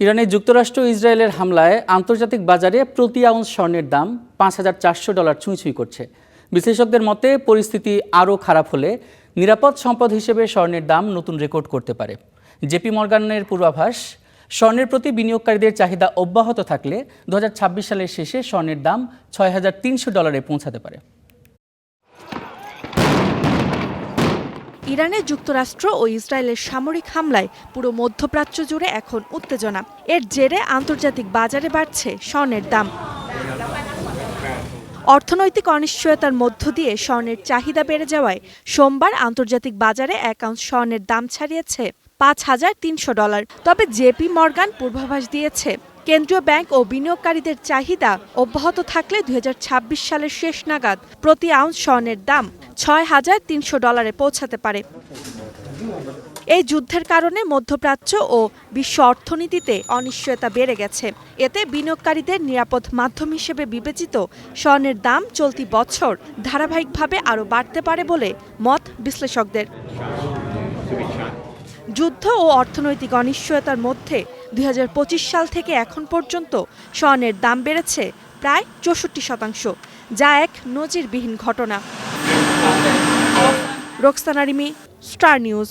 ইরানে যুক্তরাষ্ট্র ও ইসরায়েলের হামলায় আন্তর্জাতিক বাজারে প্রতি আউন্স স্বর্ণের দাম $৫,৪০০ ছুঁই করছে। বিশ্লেষকদের মতে পরিস্থিতি আরও খারাপ হলে নিরাপদ সম্পদ হিসেবে স্বর্ণের দাম নতুন রেকর্ড করতে পারে। জেপি মর্গানের পূর্বাভাস, স্বর্ণের প্রতি বিনিয়োগকারীদের চাহিদা অব্যাহত থাকলে 2026 সালের শেষে স্বর্ণের দাম $৬,৩০০ পৌঁছাতে পারে। ইরানে যুক্তরাষ্ট্র ও ইসরায়েলের সামরিক হামলায় পুরো মধ্যপ্রাচ্য জুড়ে এখন উত্তেজনা। এর জেরে আন্তর্জাতিক বাজারে বাড়ছে স্বর্ণের দাম। অর্থনৈতিক অনিশ্চয়তার মধ্য দিয়ে স্বর্ণের চাহিদা বেড়ে যাওয়ায় সোমবার আন্তর্জাতিক বাজারে 1 আউন্স স্বর্ণের দাম ছাড়িয়েছে $৫,৩০০। তবে জেপি মর্গান পূর্বাভাস দিয়েছে, কেন্দ্রীয় ব্যাংক ও বিনিয়োগকারীদের চাহিদা অব্যাহত থাকলে 2026 সালের শেষ নাগাদ প্রতি আউন্স স্বর্ণের দাম $৬,৩০০ পৌঁছাতে পারে। এই যুদ্ধের কারণে মধ্যপ্রাচ্য ও বিশ্ব অর্থনীতিতে অনিশ্চয়তা বেড়ে গেছে। এতে বিনিয়োগকারীদের নিরাপদ মাধ্যম হিসেবে বিবেচিত স্বর্ণের দাম চলতি বছর ধারাবাহিকভাবে আরও বাড়তে পারে বলে মত বিশ্লেষকদের। যুদ্ধ ও অর্থনৈতিক অনিশ্চয়তার মধ্যে 2025 সাল থেকে এখন পর্যন্ত স্বর্ণের দাম বেড়েছে প্রায় 64%, যা এক নজিরবিহীন ঘটনা। Roksana Rimi, star news.